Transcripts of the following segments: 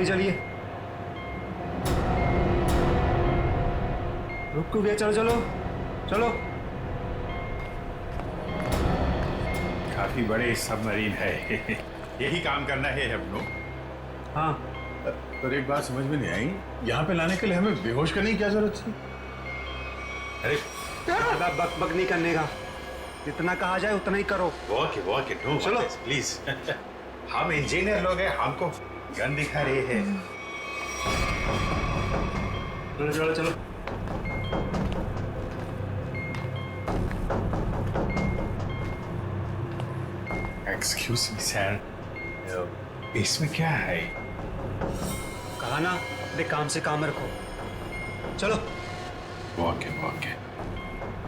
जल्दी चलिए। रुक क्यों गए? चलो चलो चलो। काफी बड़े सबमरीन है। यही काम करना है हम लोग। हाँ, पर एक बात समझ में नहीं आई, यहाँ पे लाने के लिए हमें बेहोश करने की क्या जरूरत थी? अरे ज्यादा बक बक नहीं करने का, जितना कहा जाए उतना ही करो। वॉक नो चलो। प्लीज। हम इंजीनियर लोग हैं, हमको गन दिखा रहे हैं। चलो चलो चलो। एक्सक्यूज मी सर, इसमें क्या है? कहा ना, अपने काम से काम रखो। चलो। वॉक है,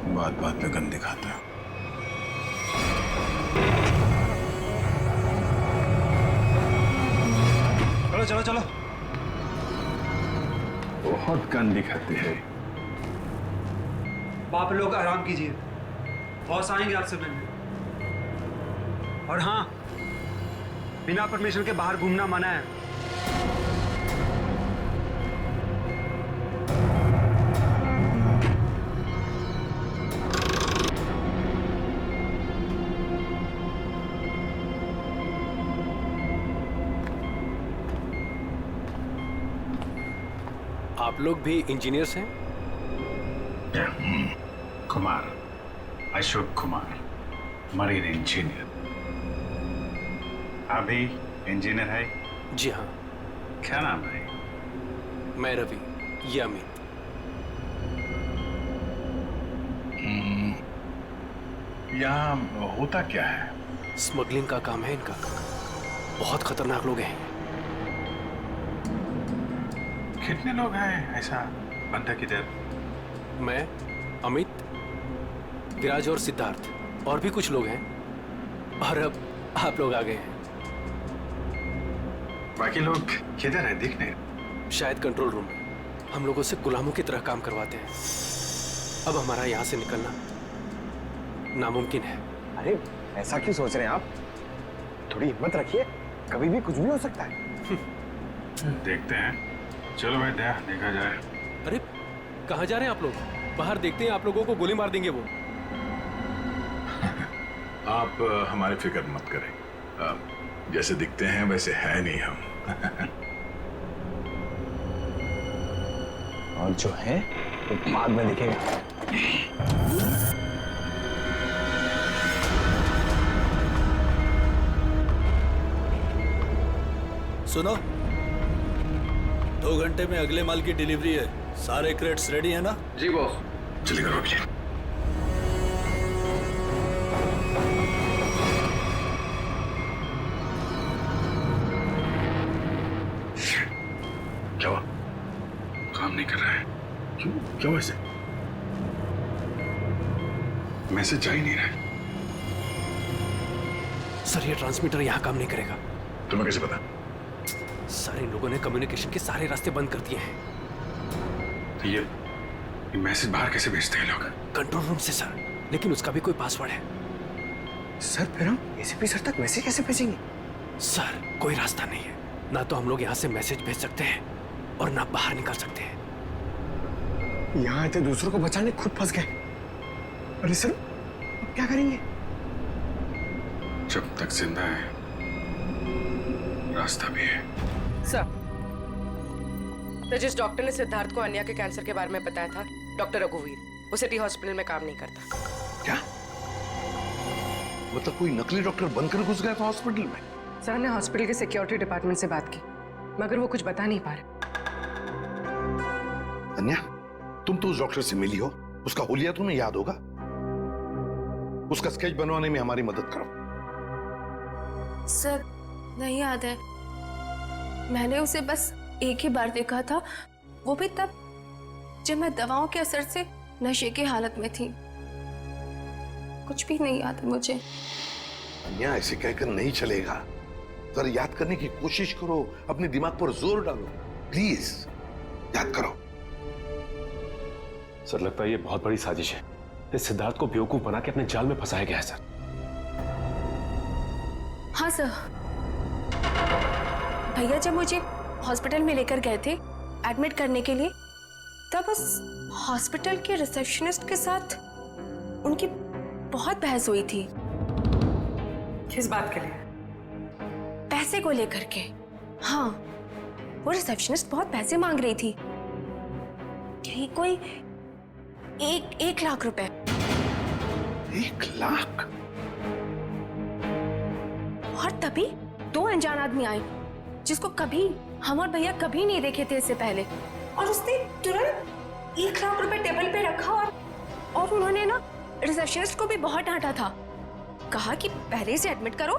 बात बात में गन दिखाता है। चलो चलो चलो। बहुत गन दिखाते हैं। आप लोग आराम कीजिए, बॉस आएंगे आपसे मिलने। और हाँ, बिना परमिशन के बाहर घूमना मना है। आप लोग भी इंजीनियर्स हैं? Kumar, Ashok Kumar, marine engineer. आप भी इंजीनियर है? जी हाँ। क्या नाम है? मैं रवि, ये अमित। यहाँ होता क्या है? स्मगलिंग का काम है इनका। बहुत खतरनाक लोग हैं। कितने लोग हैं ऐसा बंदा किधर? मैं, अमित, विराज और सिद्धार्थ, और भी कुछ लोग हैं। और अब आप लोग आ गए हैं। बाकी लोग किधर है? दिखने? शायद कंट्रोल रूम में। हम लोगों से गुलामों की तरह काम करवाते हैं। अब हमारा यहाँ से निकलना नामुमकिन है। अरे ऐसा क्यों सोच रहे हैं आप? थोड़ी हिम्मत रखिए, कभी भी कुछ भी हो सकता है। देखते हैं। चलो भाई, देखा जाए। अरे कहाँ जा रहे हैं आप लोग? बाहर देखते हैं, आप लोगों को गोली मार देंगे वो। आप हमारी फिक्र मत करें। जैसे दिखते हैं वैसे है नहीं हम। और जो है वो बाद में दिखेगा। सुनो, 2 घंटे में अगले माल की डिलीवरी है। सारे क्रेट्स रेडी है ना? जी बॉस। चलिए करो अभी। क्या हुआ? काम नहीं कर रहा है। क्यों ऐसे? मैसेज जा ही नहीं रहा है। सर, ये ट्रांसमीटर यहाँ काम नहीं करेगा। तुम्हें कैसे पता? सर, इन लोगों ने कम्युनिकेशन के सारे रास्ते बंद कर दिए हैं। तो ये मैसेज बाहर कैसे भेजते हैं लोग? कंट्रोल रूम से सर, लेकिन उसका भी कोई पासवर्ड है। सर फिर हम एसीपी सर तक मैसेज कैसे भेजेंगे? सर, कोई रास्ता नहीं है। ना तो हम लोग यहाँ से मैसेज भेज सकते हैं और ना बाहर निकल सकते हैं। यहाँ आए थे दूसरों को बचाने, खुद फंस गए। अरे सर, अब क्या करेंगे? जब तक जिंदा है रास्ता भी है। सर, तो जिस डॉक्टर ने सिद्धार्थ को अन्या के कैंसर के बारे में बताया था, डॉक्टर रघुवीर, वो सिटी हॉस्पिटल में काम नहीं करता। क्या मतलब कोई नकली डॉक्टर बनकर घुस गया था हॉस्पिटल में? सर, हमने हॉस्पिटल के सिक्योरिटी डिपार्टमेंट से बात की, मगर वो कुछ बता नहीं पा रहे। अन्या, तुम तो उस डॉक्टर से मिली हो, उसका हुलिया तुम्हें याद होगा। उसका स्केच बनवाने में हमारी मदद करो। सर, नहीं याद है। मैंने उसे बस एक ही बार देखा था, वो भी तब जब मैं दवाओं के असर से नशे की हालत में थी। कुछ भी नहीं याद है मुझे। अन्या, ऐसे कहकर नहीं चलेगा। जरा याद करने की कोशिश करो, अपने दिमाग पर जोर डालो, प्लीज याद करो। सर, लगता है ये बहुत बड़ी साजिश है। इस सिद्धार्थ को बेवकूफ बना के अपने जाल में फंसाया गया है सर। हाँ सर, भैया जब मुझे हॉस्पिटल में लेकर गए थे एडमिट करने के लिए, तब उस हॉस्पिटल के रिसेप्शनिस्ट के साथ उनकी बहुत बहस हुई थी। किस बात के लिए? पैसे को लेकर के। हाँ, वो रिसेप्शनिस्ट बहुत पैसे मांग रही थी, यही कोई 1 लाख रुपए। 1 लाख? और तभी 2 अनजान आदमी आए जिसको कभी हम और भैया कभी नहीं देखे थे इससे पहले, और उसने तुरंत 1 लाख रुपए टेबल पे रखा और उन्होंने ना रिसेप्शनिस्ट को भी बहुत डांटा था। कहा कि पहले से एडमिट करो,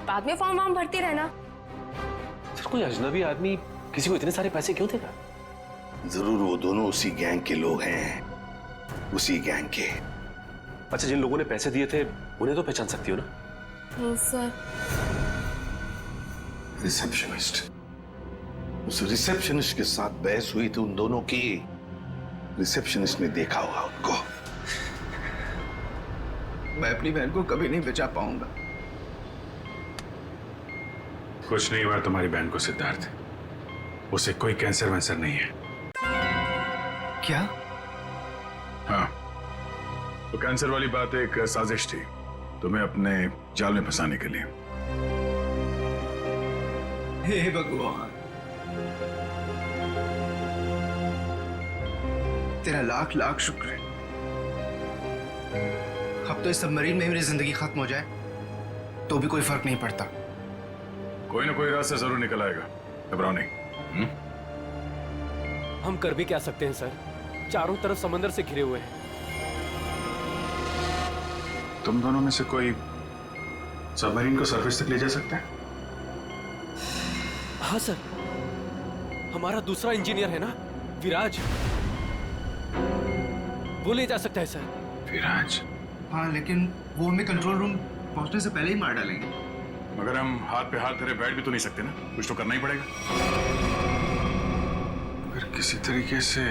बाद में फॉर्म वार्म भरती रहना। सर, कोई अजनबी आदमी किसी को इतने सारे पैसे क्यों देगा? जरूर वो दोनों उसी गैंग के लोग हैं, उसी गैंग के। अच्छा, जिन लोगों ने पैसे दिए थे उन्हें तो पहचान सकती हो ना? नहीं सर। रिसेप्शनिस्ट, उस रिसेप्शनिस्ट के साथ बहस हुई थी उन दोनों की। रिसेप्शनिस्ट ने देखा होगा उनको। मैं अपनी बहन को कभी नहीं बचा पाऊंगा। कुछ नहीं हुआ तुम्हारी बहन को सिद्धार्थ, उसे कोई कैंसर वैंसर नहीं है। क्या? हाँ, तो कैंसर वाली बात एक साजिश थी तुम्हें अपने जाल में फंसाने के लिए। हे भगवान, तेरा लाख लाख शुक्र है। अब तो इस सबमरीन में मेरी जिंदगी खत्म हो जाए तो भी कोई फर्क नहीं पड़ता। कोई ना कोई रास्ता जरूर निकल आएगा, घबराओ नहीं। हम कर भी क्या सकते हैं सर? चारों तरफ समंदर से घिरे हुए हैं। तुम दोनों में से कोई सबमरीन को सरफेस तक ले जा सकता है? हाँ सर, हमारा दूसरा इंजीनियर है ना, विराज, वो ले जा सकता है सर। विराज? हाँ, लेकिन वो हमें कंट्रोल रूम पहुंचने से पहले ही मार डालेंगे। मगर हम हाथ पे हाथ धरे बैठ भी तो नहीं सकते ना, कुछ तो करना ही पड़ेगा। अगर किसी तरीके से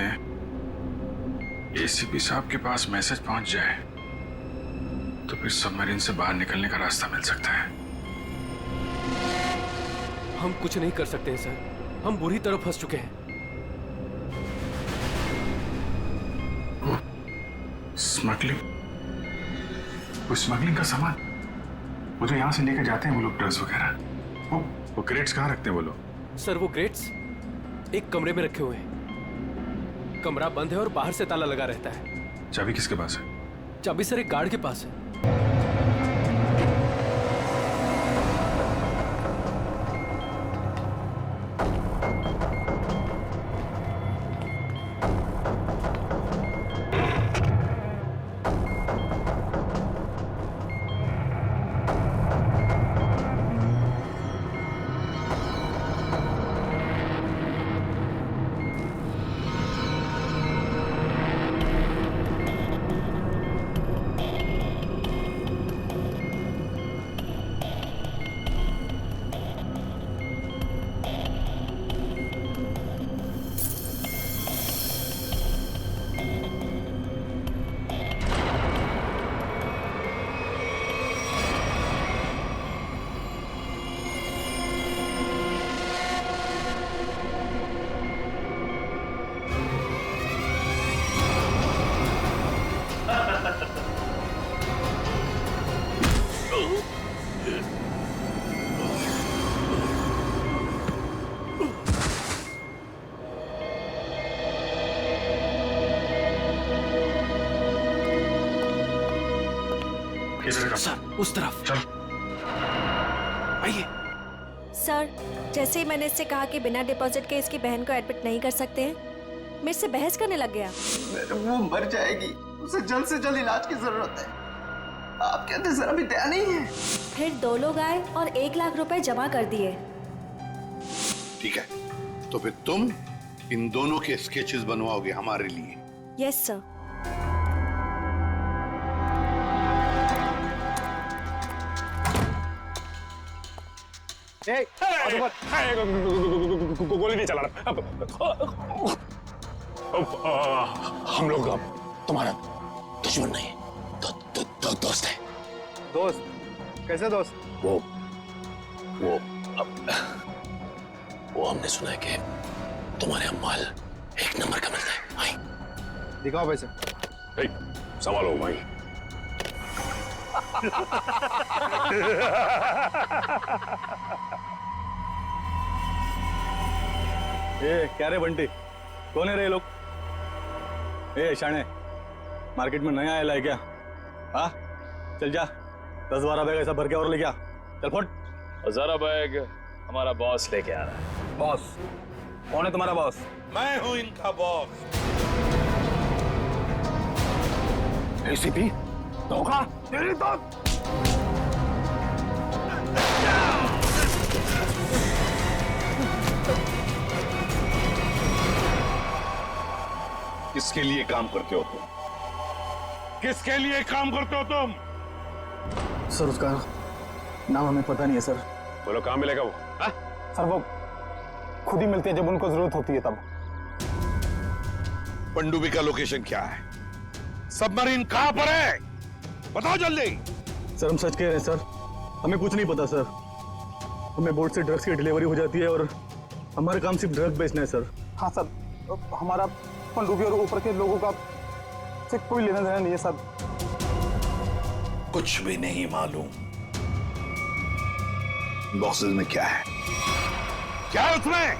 एसीपी साहब के पास मैसेज पहुंच जाए तो फिर सबमरीन से बाहर निकलने का रास्ता मिल सकता है। हम कुछ नहीं कर सकते हैं सर, हम बुरी तरह फंस चुके हैं। स्मगलिंग? वो स्मगलिंग का सामान वो जो यहाँ से लेकर जाते हैं वो लोग, ड्रग्स वगैरह, वो क्रेट्स कहाँ रखते हैं वो लोग? सर वो क्रेट्स एक कमरे में रखे हुए हैं। कमरा बंद है और बाहर से ताला लगा रहता है। चाबी किसके पास है? चाबी सर एक गार्ड के पास है। सर उस तरफ चल। आइए। सर, जैसे ही मैंने इससे कहा कि बिना डिपॉजिट के इसकी बहन को एडमिट नहीं कर सकते हैं, मेरे से बहस करने लग गया। वो मर जाएगी, उसे जल्द से जल्द इलाज की जरूरत है। आपके अंदर जरा भी दया नहीं है। फिर 2 लोग आए और 1 लाख रुपए जमा कर दिए। ठीक है, तो फिर तुम इन दोनों के स्केचेस बनवाओगे हमारे लिए? Yes sir. गोली नहीं चला रहा। हम लोग अब तुम्हारा दुश्मन नहीं, दोस्त है। दोस्त? कैसे दोस्त? वो वो हमने सुना है कि तुम्हारे यहाँ माल 1 नंबर का मिलता है। आई दिखाओ पैसे। सवाल हो भाई। क्या रे बंटी, कौन है रे लोग? शाणे, मार्केट में नया आया है क्या? हाँ, चल जा 10-12 बैग ऐसा भर के और लेके आ। चल फट। 1000 बैग हमारा बॉस लेके आ रहा है। बॉस? कौन है तुम्हारा बॉस? मैं हूं इनका बॉस। एसीपी धोखा तेरी तो। किसके लिए काम करते हो तुम? किसके लिए काम करते हो तुम? सर उसका नाम हमें पता नहीं है सर। बोलो कहाँ मिलेगा वो? हा? सर वो खुद ही मिलते हैं जब उनको जरूरत होती है तब। पनडुब्बी का लोकेशन क्या है? सबमरीन कहां पर है? बताओ जल्दी। सर हम सच कह रहे हैं सर, हमें कुछ नहीं पता सर। हमें बोट से ड्रग्स की डिलीवरी हो जाती है और हमारा काम सिर्फ ड्रग बेचना है सर। हाँ सर, हमारा पनडुब्बी और ऊपर के लोगों का से कोई लेना देना नहीं है सर। कुछ भी नहीं मालूम। बॉक्सेस में क्या है? क्या है उसमें?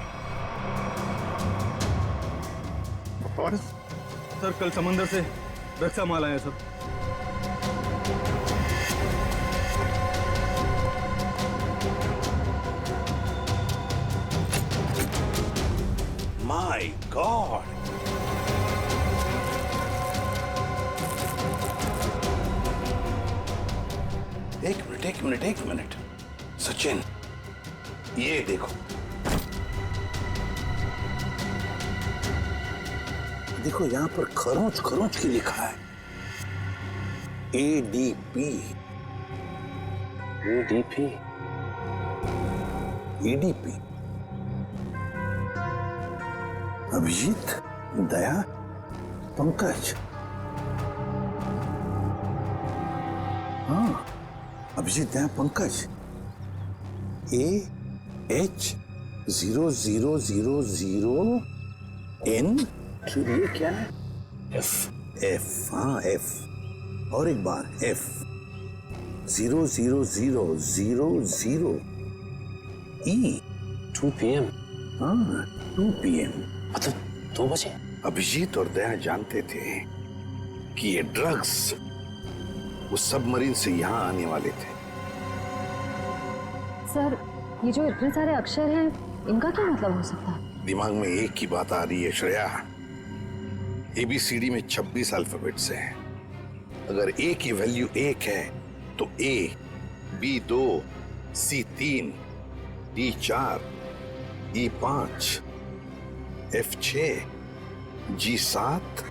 और सर कल समंदर से ड्रग्स का माल आया सर। माय गॉड, एक मिनट सचिन, ये देखो यहां पर खरोंच खरोंच की लिखा है ADP। अभिजीत, दया, पंकज। हाँ, अभिजीत, दया, पंकज। AH0000N। ये क्या है? F। हाँ F। और एक बार F 00000 E। 2 PM। हाँ 2 PM, मतलब 2 बजे। अभिजीत और दया जानते थे कि ये ड्रग्स उस सबमरीन से यहाँ आने वाले थे। सर ये जो इतने सारे अक्षर हैं, इनका क्या मतलब हो सकता है? दिमाग में एक ही बात आ रही है श्रेया। ABCD में 26 अल्फाबेट्स हैं। अगर A की वैल्यू 1 है तो A, B 2, C 3, D 4, E 5, F 6, G 7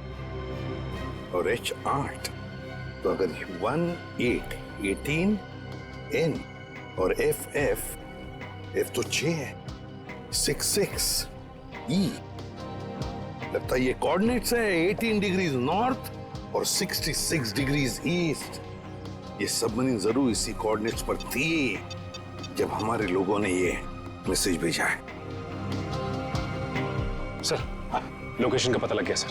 और H 8। तो अगर 1 8 18, N और F तो 6 है, 6 6 E। लगता है ये कोऑर्डिनेट्स है 18 डिग्रीज नॉर्थ और 66 डिग्रीज ईस्ट। ये सबमरीन जरूर इसी कोऑर्डिनेट्स पर थी जब हमारे लोगों ने ये मैसेज भेजा है। सर लोकेशन का पता लग गया सर।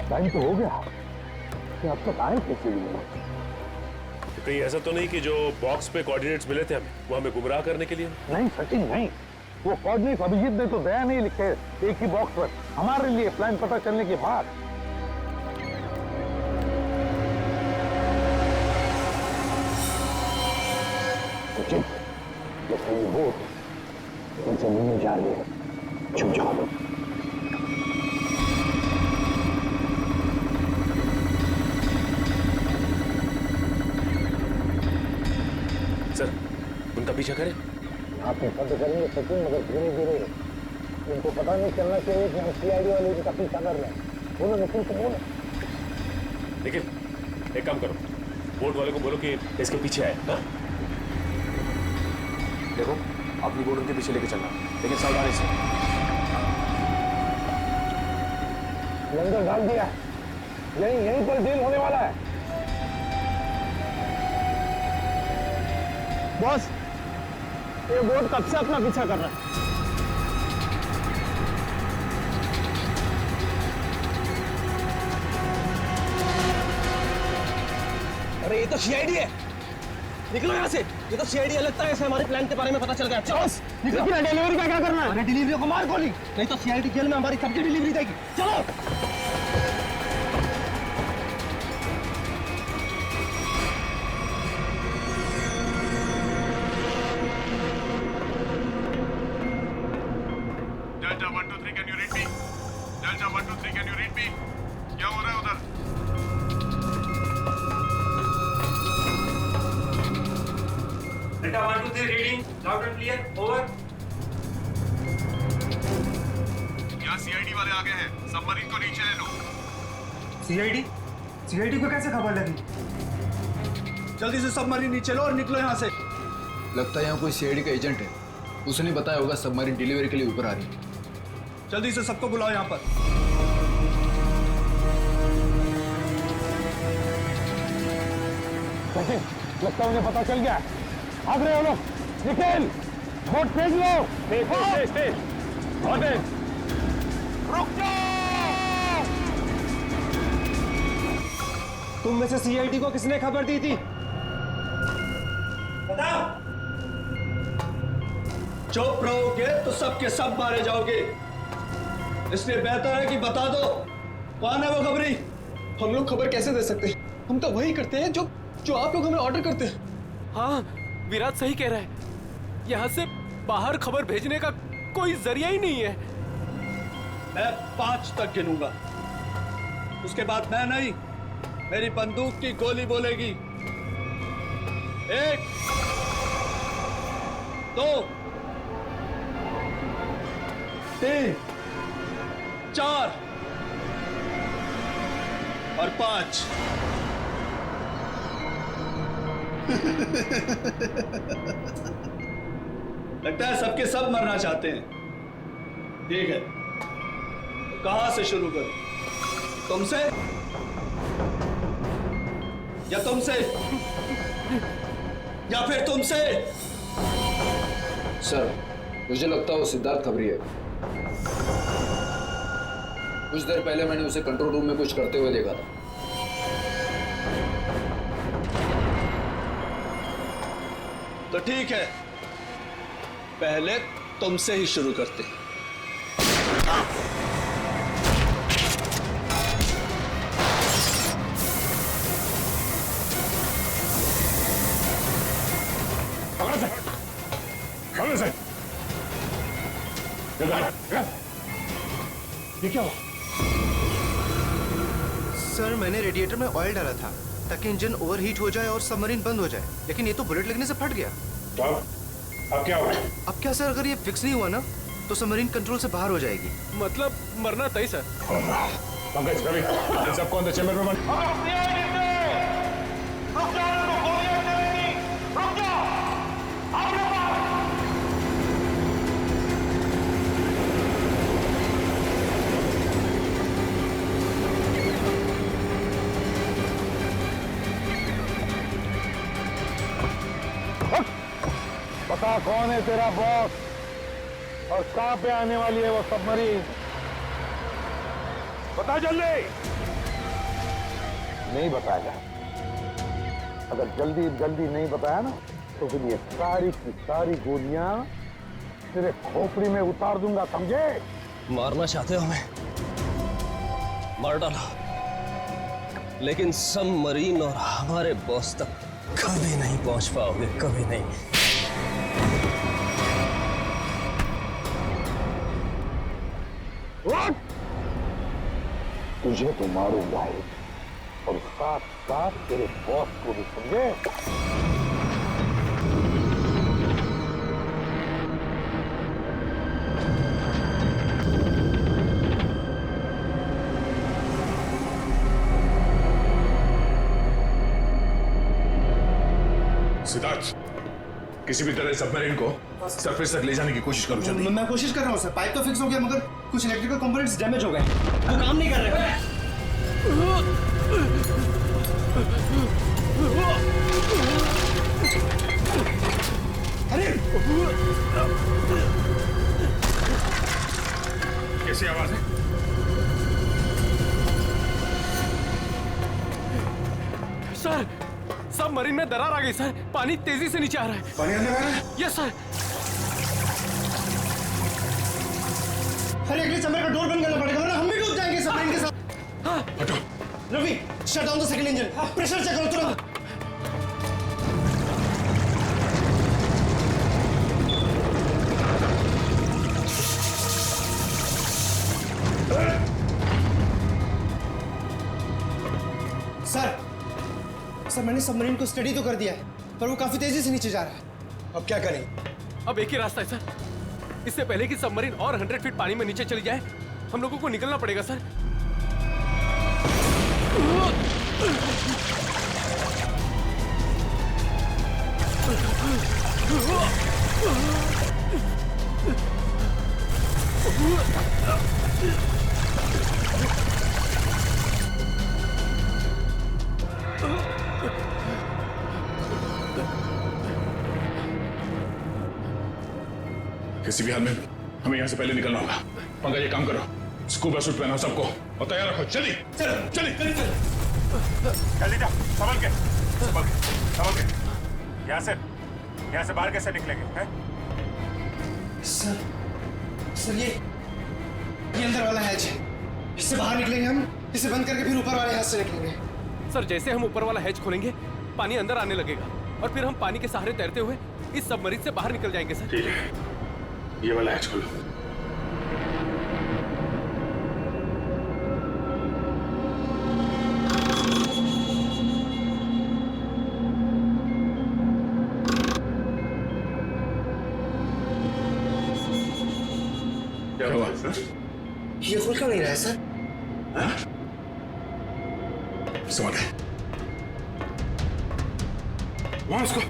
टाइम तो हो गया, कि अब तक आए कैसे भी? कहीं ऐसा तो नहीं कि जो बॉक्स पे कोऑर्डिनेट्स मिले थे हमें, वो हमें गुमराह करने के लिए? नहीं सचिन नहीं, वो कोऑर्डिनेट्स अभिजीत ने तो दया नहीं लिखे एक ही बॉक्स पर हमारे लिए प्लान पता करने के बाद। सचिन जैसे ये बोट जमीन में जा रही है, छुप जाओ। सर उनका पीछा करें? आप बंद करेंगे सचिन, मगर धीरे धीरे। उनको पता नहीं चलना चाहिए कि हम CID वाले उनका पीछा कर रहे हैं। बोलो निखिल, तो बोलो। निखिल एक काम करो, बोट वाले को बोलो कि इसके पीछे आए। हाँ? देखो अपनी बोट उनके पीछे लेके चलना, लेकिन सावधानी से। लंगर डाल दिया, यहीं पर डील होने वाला है। बॉस, ये बोट कब से अपना पीछा कर रहा है? अरे ये तो सीआईडी है, निकलो यहाँ से। ये तो सीआईडी है, लगता है ऐसे हमारे प्लान के बारे में पता चल गया। चलो निकलो। डिलीवरी का क्या करना है? अरे डिलीवरी को मार गोली, नहीं तो सीआईडी जेल में हमारी सबकी डिलीवरी देगी। चलो। Delta 1 2 3 can you read me? Delta 1 2 3 can you read me? क्या हो रहा है उधर? Delta 1 2 3 reading loud and clear, over. यहाँ सीआईडी वाले आ गए हैं, सबमरीन को नीचे ले लो। सीआईडी को कैसे खबर लगी? जल्दी से सबमरीन नीचे लो और निकलो यहाँ से। लगता है यहाँ कोई सीआईडी का एजेंट है, उसने बताया होगा सबमरीन डिलीवरी के लिए ऊपर आ रही है। जल्दी से सबको बुलाओ यहाँ पर। लगता है उन्हें पता चल गया। भाग रहे हो लोग, निकल, बोट फेंक लो। रुक जाओ। तुम में से सीआईडी को किसने खबर दी थी? बताओ। चुप रहोगे तो सबके सब मारे जाओगे, इसलिए बेहतर है कि बता दो कौन है वो खबरी। हम लोग खबर कैसे दे सकते हैं? हम तो वही करते हैं जो आप लोग हमें ऑर्डर करते हैं। हाँ, विराट सही कह रहा है, यहाँ से बाहर खबर भेजने का कोई जरिया ही नहीं है। मैं 5 तक गिनूंगा, उसके बाद मैं नहीं, मेरी बंदूक की गोली बोलेगी। 1 2 3 4 और 5। लगता है सबके सब मरना चाहते हैं। ठीक है, तो कहां से शुरू करूं? तुमसे या तुमसे या फिर तुमसे? सर, मुझे लगता है वो सिद्धार्थ खबरी है। कुछ देर पहले मैंने उसे कंट्रोल रूम में कुछ करते हुए देखा था। तो ठीक है, पहले तुमसे ही शुरू करते हैं। ये क्या हुआ? सर, मैंने रेडिएटर में ऑयल डाला था ताकि इंजन ओवरहीट हो जाए और सबमरीन बंद हो जाए, लेकिन ये तो बुलेट लगने से फट गया। तो अब क्या होगा? अब क्या सर, अगर ये फिक्स नहीं हुआ ना तो सबमरीन कंट्रोल से बाहर हो जाएगी। मतलब मरना तय सर। पंकज, रवि, इन सबको अंदर चैम्बर में बंद। बता कौन है तेरा बॉस और कहां पे आने वाली है वो सबमरीन? बता जल्दी। नहीं बताएगा। अगर जल्दी जल्दी नहीं बताया ना तो फिर ये सारी की सारी गोलियां तेरे खोपड़ी में उतार दूंगा, समझे? मारना चाहते हो हमें? मार डालो, लेकिन सबमरीन और हमारे बॉस तक कभी नहीं पहुंच पाओगे, कभी नहीं। तुझे तो मारूंगा ही और साथ साथ तेरे बॉस को भी, समझे? सिद्धार्थ, किसी भी तरह सबमरीन को सरफेस तक ले जाने की कोशिश करो जल्दी। मैं कोशिश कर रहा हूँ सर। पाइप तो फिक्स हो गया मगर कुछ इलेक्ट्रिकल कंपोनेंट्स डैमेज हो गए, वो काम नहीं कर रहे। अरे कैसी आवाज है? सर, सबमरीन में दरार आ गई सर। पानी तेजी से नीचे आ रहा है। पानी अंदर आ रहा है? Yes sir. अरे अगले चैम्बर का डोर बंद करना पड़ेगा वरना हम भी डूब जाएंगे सबमरीन के साथ। हाँ हटो। Ravi, shut down the second engine. Pressure check करो तुरंत। सर मैंने सबमरीन को स्टडी तो कर दिया है पर वो काफी तेजी से नीचे जा रहा है। अब क्या करें? अब एक ही रास्ता है सर। इससे पहले कि सबमरीन और 100 फीट पानी में नीचे चली जाए, हम लोगों को निकलना पड़ेगा सर। किसी भी हाल में हमें यहाँ से पहले निकलना होगा। पंकज ये काम करो, स्कूबा सूट पहनाओ सबको और तैयार रखो। चलिए चलिए जल्दी जाओ, संभल के यहाँ से बाहर कैसे निकलेंगे हैं? सर ये अंदर वाला हैच है, इससे बाहर निकलेंगे हम, इसे बंद करके फिर ऊपर वाले हैच से निकलेंगे। सर जैसे हम ऊपर वाला हैच खोलेंगे पानी अंदर आने लगेगा और फिर हम पानी के सहारे तैरते हुए इस सबमरीन से बाहर निकल जाएंगे सर। ठीक है, ये वाला हैच खोलो। क्या हुआ सर? ये खुल क्यों नहीं रहा है सर? समझ गए। वहां उसको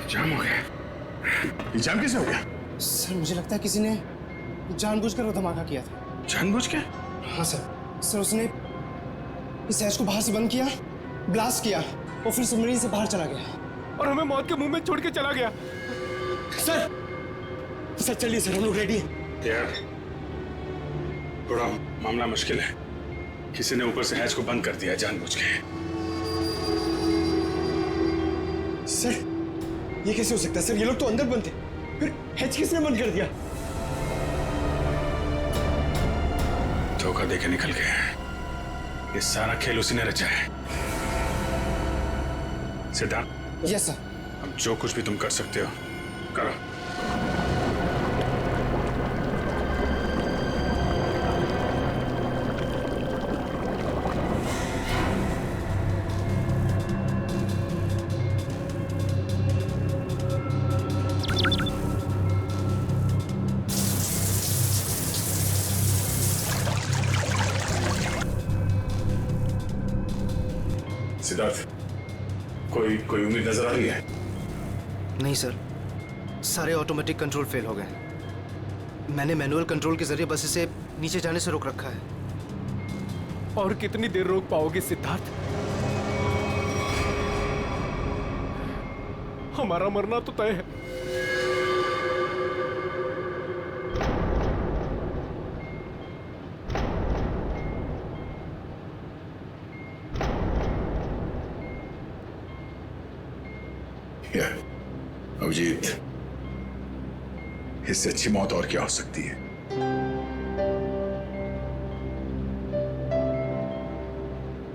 जाम हो गया। ये जाम कैसे हो गया? सर मुझे लगता है किसी ने जानबूझकर वो धमाका किया था। जानबूझ के? हाँ सर उसने इस हैच को बाहर से बंद किया, ब्लास्ट किया और फिर सबमरीन से बाहर चला गया और हमें मौत के मुंह में छोड़ के चला गया। सर चलिए सर, हम लोग रेडी हैं। यार थोड़ा मामला मुश्किल है। किसी ने ऊपर से हैच को बंद कर दिया जानबूझ के। सर ये कैसे हो सकता है? सर ये लोग तो अंदर बंद थे, फिर हैच किसने बंद कर दिया? धोखा देके निकल गए। ये सारा खेल उसी ने रचा है। सिद्धार्थ। Yes sir. अब जो कुछ भी तुम कर सकते हो करो। सिद्धार्थ, कोई उम्मीद नजर आ रही है? नहीं सर, सारे ऑटोमेटिक कंट्रोल फेल हो गए। मैंने मैनुअल कंट्रोल के जरिए बस इसे नीचे जाने से रोक रखा है। और कितनी देर रोक पाओगे सिद्धार्थ? हमारा मरना तो तय है। अभिजीत, इससे अच्छी मौत और क्या हो सकती है?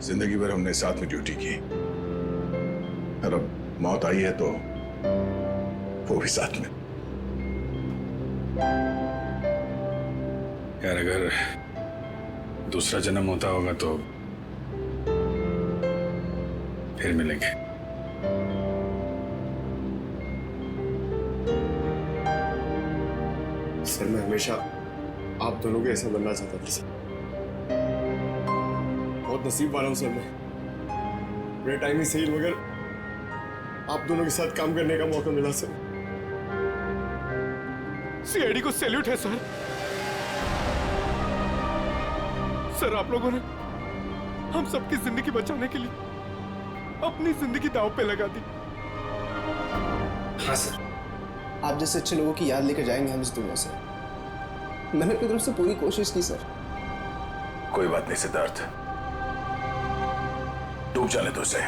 जिंदगी भर हमने साथ में ड्यूटी की और अब मौत आई है तो वो भी साथ में। यार अगर दूसरा जन्म होता होगा तो फिर मिलेंगे। सर मैं हमेशा आप दोनों के ऐसा बनना चाहता था सर। बहुत नसीब वाला हूँ सर मैं। मेरे टाइम ही सही मगर आप दोनों के साथ काम करने का मौका मिला सर। सीआईडी को सैल्यूट है सर। सर आप लोगों ने हम सबकी जिंदगी बचाने के लिए अपनी जिंदगी दांव पे लगा दी। हाँ सर, आप जैसे अच्छे लोगों की याद लेकर जाएंगे हम इस दुनिया से। मैंने अपनी तरफ से पूरी कोशिश की सर। कोई बात नहीं सिद्धार्थ, डूब जाने दो उसे।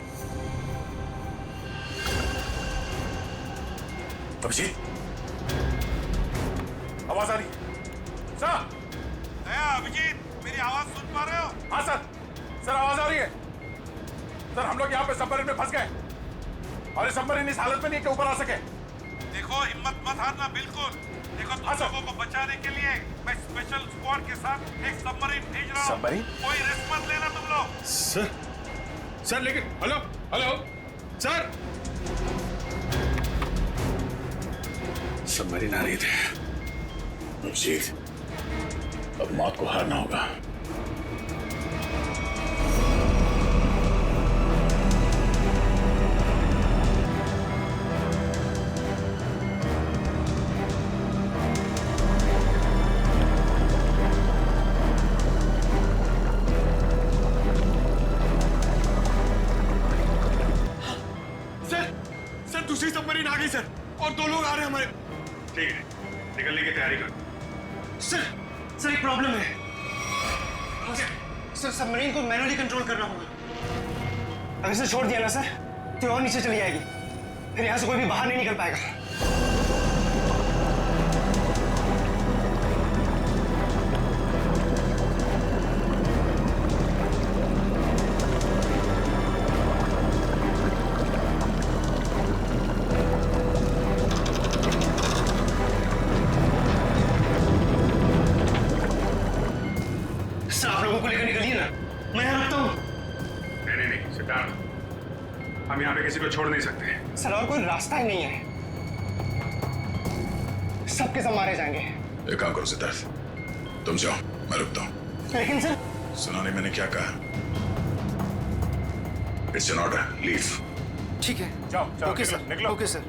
अभिजीत, आवाज आ रही है? सर, अभिजीत मेरी आवाज सुन पा रहे हो? हाँ सर, सर आवाज आ रही है। सर हम लोग यहाँ पे सबमरीन में फंस गए और ये सबमरीन इस हालत में नहीं कि ऊपर आ सके। देखो हिम्मत मत हारना बिल्कुल। देखो तुम लोगों को बचाने के लिए मैं स्पेशल स्क्वाड के साथ एक सबमरीन भेज रहा हूँ। सबमरीन? कोई रिस्क मत लेना तुम लोग। सर लेकिन हेलो हेलो सर, सबमरीन आ रही थी। अभिजीत, अब मौत को हारना होगा। दूसरी सबमरीन आ गई सर और 2 लोग आ रहे हैं हमारे। ठीक है, निकलने की तैयारी करो। सर एक प्रॉब्लम है। सर सबमरीन को मैनुअली कंट्रोल करना होगा। अगर इसे छोड़ दिया ना सर तो और नीचे चली जाएगी, फिर यहाँ से कोई भी बाहर नहीं निकल पाएगा। हम यहाँ पे किसी को छोड़ नहीं सकते। सर और कोई रास्ता ही नहीं है, सबके सब मारे जाएंगे। एक काम करो सिद्धार्थ, तुम जाओ, मैं रुकता हूँ। लेकिन सर सुना नहीं मैंने क्या कहा? It's an order, leave. ठीक है, जाओ जाओ। ओके सर, निकलो। Okay sir.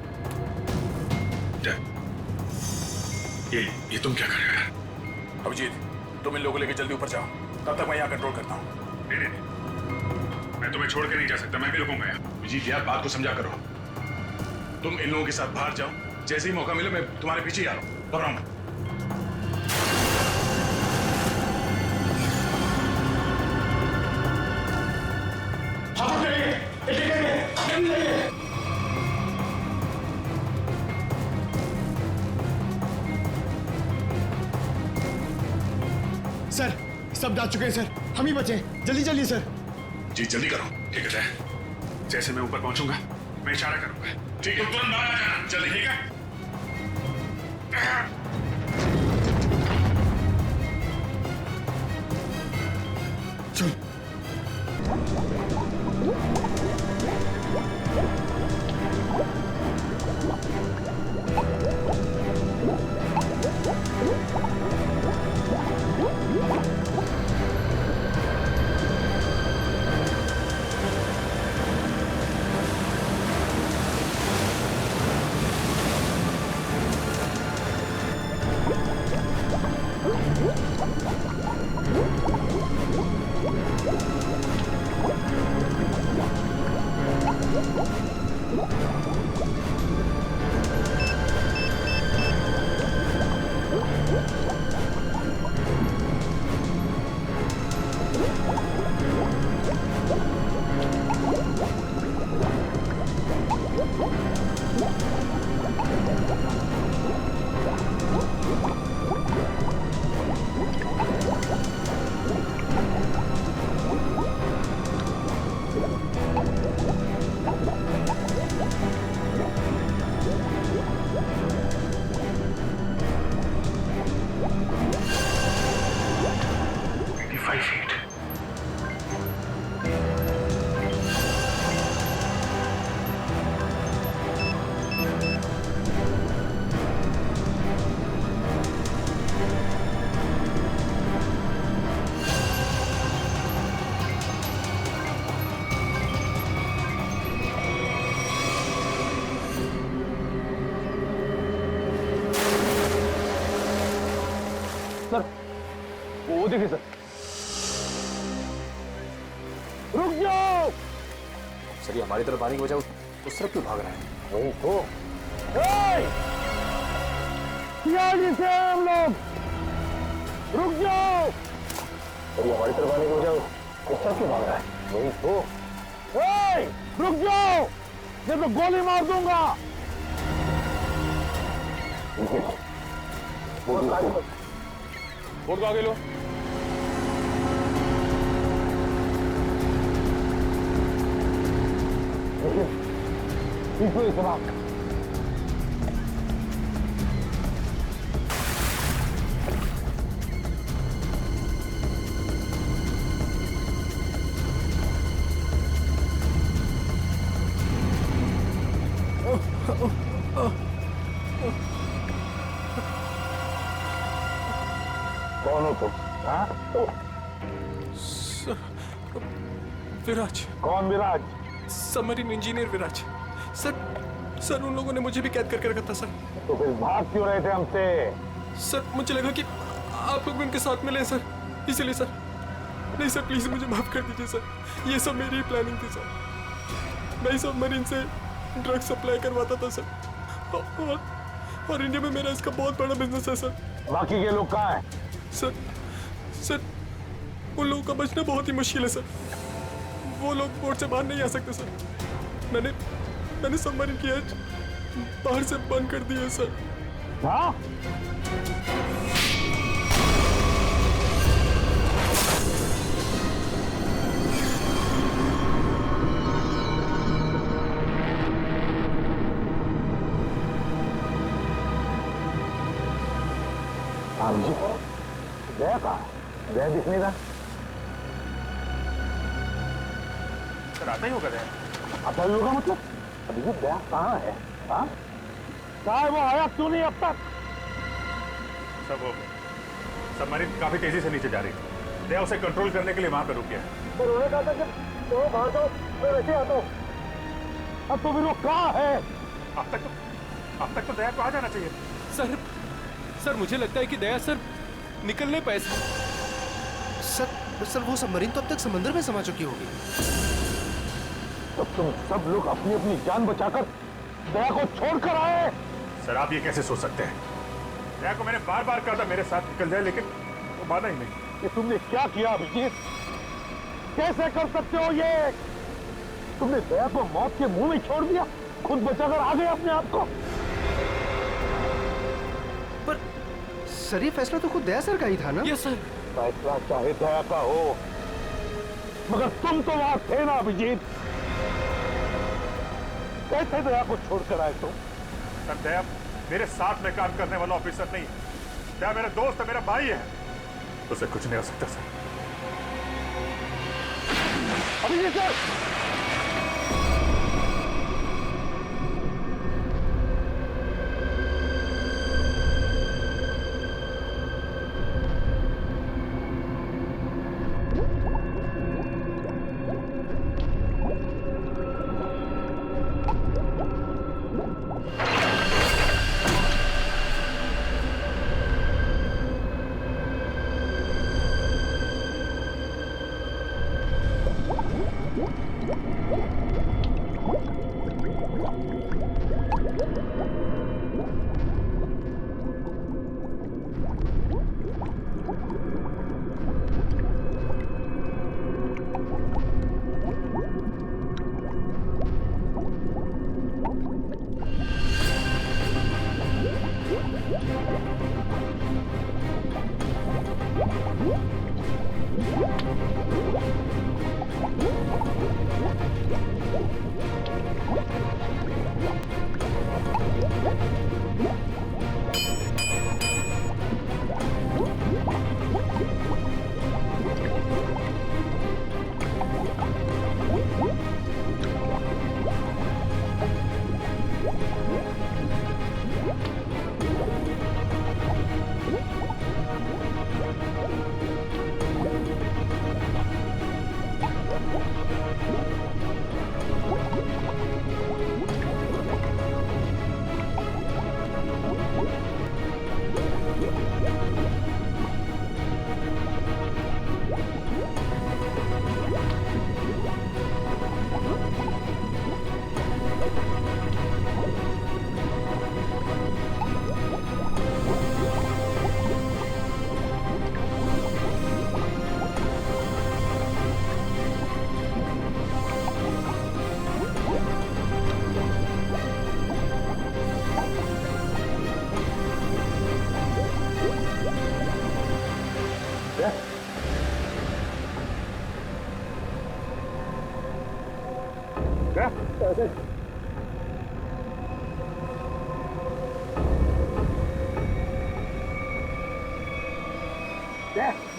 ये तुम क्या कर रहे हो? अभिजीत, तुम इन लोगों को लेकर जल्दी ऊपर जाओ, तब तक मैं यहाँ कंट्रोल करता हूँ। नहीं, मैं तुम्हें छोड़ के नहीं जा सकता, मैं भी रुकूंगा यहाँ। अभिजीत यार बात को समझा करो। तुम इन लोगों के साथ बाहर जाओ, जैसे ही मौका मिले मैं तुम्हारे पीछे ही आ रहा हूँ, घबराओ मत। सर सब जा चुके हैं सर, हम ही बचे। जल्दी जल्दी सर। जी जल्दी करो। ठीक है, जैसे मैं ऊपर पहुंचूंगा मैं इशारा करूंगा। ठीक है, तुरंत बाहर आ जाना जल्दी। ठीक है। चल वो देखिए सर। रुक जाओ सर, ये हमारी तरफ आने की वजह उस तरफ क्यों भाग रहा है? वही तो सीआईडी से हम लोग। रुक जाओ। अरे हमारी तरफ आने की वजह उस तरफ क्यों भाग रहा है? वही तो रुक जाओ, नहीं तो गोली मार दूंगा। बोर्ड को आगे लो। देखिए जनाब, कौन हो तुम? हाँ? विराज। कौन विराज? सबमरीन इंजीनियर विराज। सर उन लोगों ने मुझे भी कैद करके रखा था सर। तो फिर भाग क्यों रहे थे हमसे? सर मुझे लगा कि आप लोग भी उनके साथ मिले सर, इसीलिए सर। नहीं सर, प्लीज मुझे माफ कर दीजिए सर, ये सब मेरी प्लानिंग थी सर। मैं सबमरीन से ड्रग सप्लाई करवाता था सर, और इंडिया में मेरा इसका बहुत बड़ा बिजनेस है सर। बाकी के लोग कहाँ हैं? सर उन लोगों का बचना बहुत ही मुश्किल है सर। वो लोग बोट से बाहर नहीं आ सकते सर। मैंने सबमरीन की एज बाहर से बंद कर दी है सर। हाँ? दया कहाँ? दया दिख नहीं रहा। सर आता ही होगा दया। आता ही होगा मतलब? अभी ये दया कहाँ है? हाँ? कहाँ है वो? आया क्यों नहीं अब तक? सब वो सबमरीन काफी तेजी से नीचे जा रही है। दया उसे कंट्रोल करने के लिए वहां पे रुक गया है। तो उन्होंने कहा था कि तो बाहर जाओ, मैं वैसे आता हूँ। अब तो फिर वो कहाँ है? अब तक तो दया को आ जाना चाहिए। सर मुझे लगता है कि दया सर निकलने पाए सर वो सबमरीन तो अब तक समंदर में समा चुकी होगी। तब तुम सब लोग अपनी अपनी जान बचाकर दया को छोड़कर आए। सर आप ये कैसे सोच सकते हैं? दया को मैंने बार बार कहा था मेरे साथ निकल जाए, लेकिन वो माना ही नहीं। ये तुमने क्या किया अभिजीत? कैसे कर सकते हो ये? तुमने दया को मौत के मुंह में छोड़ दिया, खुद बचाकर आ गए अपने आप को। पर सर ये फैसला तो खुद दया सर का ही था ना? Yes sir. फैसला चाहे दया का हो, मगर तुम तो वहां थे ना अभिजीत। कैसे दया को छोड़कर आए तुम? सर दया मेरे साथ में काम करने वाला ऑफिसर नहीं है। दया मेरा दोस्त है, मेरा भाई है, उसे कुछ नहीं हो सकता सर। अभिजीत सर!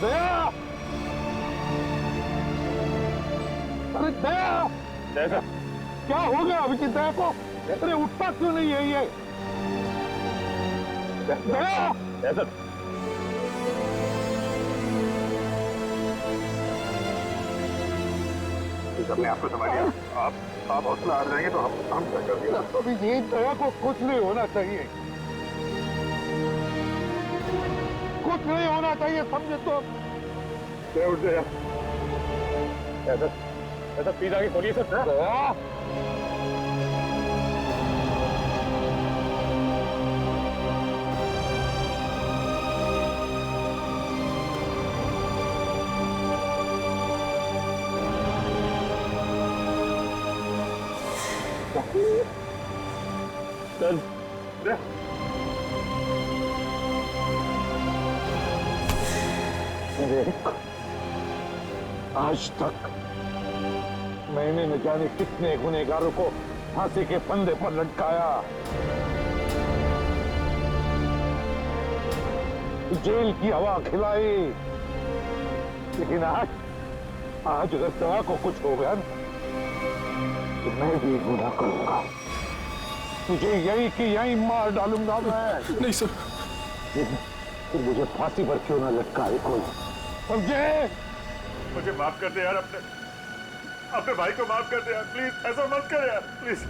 दया! अरे दया! दया क्या हो गया अभिजीत दया को? अरे उठता क्यों नहीं है ये? दया! अपने आप को संभालिए। आप हौसला आ जाएंगे तो हम क्या कर दिया। अभिजीत दया को कुछ नहीं होना चाहिए, कुछ नहीं होना चाहिए, समझे तो? उठ गया। ऐसा प्लीज आगे खोलिए सर। दया! आज तक मैंने न जाने कितने गुनहगारों को फांसी के फंदे पर लटकाया, जेल की हवा खिलाई, लेकिन आज अगर दया को कुछ हो गया तो मैं भी गुनाह करूंगा, तुझे यही कि यही मार डालूंगा मैं। नहीं सर। तो मुझे फांसी पर क्यों ना लटकाए कोई, समझे? मुझे माफ कर दे यार, अपने भाई को माफ कर दे यार, प्लीज ऐसा मत कर यार, प्लीज।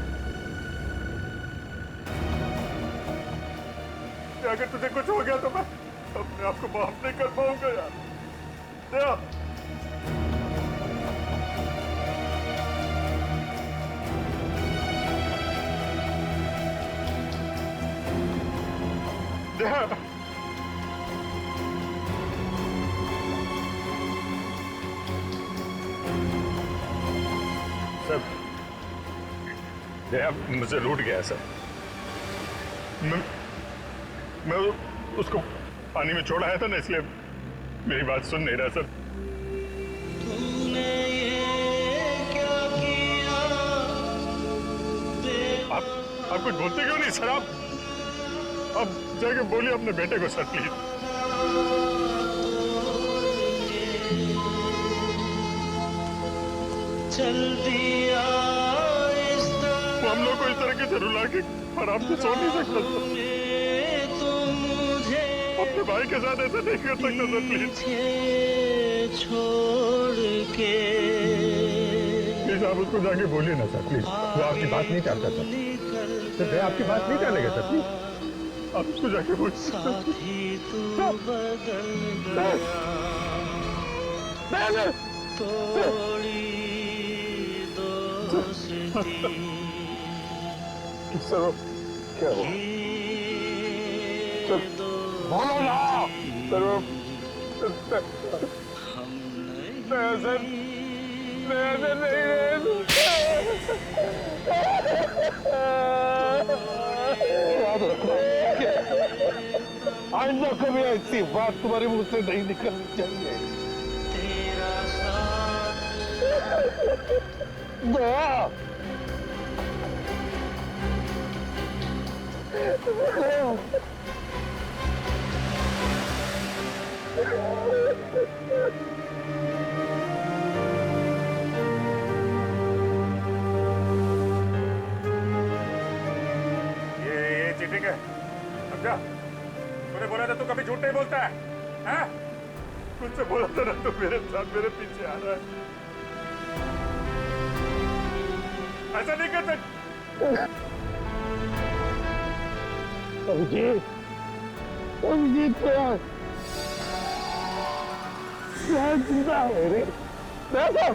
अगर तुझे कुछ हो गया तो मैं अपने आप को माफ नहीं कर पाऊंगा यार। दया सर, दया मुझे लूट गया सर। मैं उसको पानी में छोड़ आया था ना, इसलिए मेरी बात सुन नहीं रहा सर। आप कुछ बोलते क्यों नहीं सर? आप जाके बोलिए अपने बेटे को सर प्लीज। वो हम लोग को इस तरह से रुला के आराम से सो नहीं सकता सर। अपने भाई के साथ ऐसा नहीं कर सकता सर प्लीज। प्लीज आप उसको जाके बोलिए ना सर प्लीज। वो आपकी बात नहीं चाहता सर, आपकी बात नहीं चाहेगा सर प्लीज। आप उसको जाके बोलिए। सर क्या हुआ? बोलो ना सर। आइंदा कभी ऐसी बात तुम्हारे मुंह से नहीं निकलनी चाहिए। दया ये चीटिंग है, समझा? तूने बोला था तू कभी झूठ नहीं बोलता है, हैं? तुझसे बोला था ना तू मेरे साथ मेरे पीछे आ रहा है। ऐसा नहीं करते। अभिजीत जिंदा है रे। देखो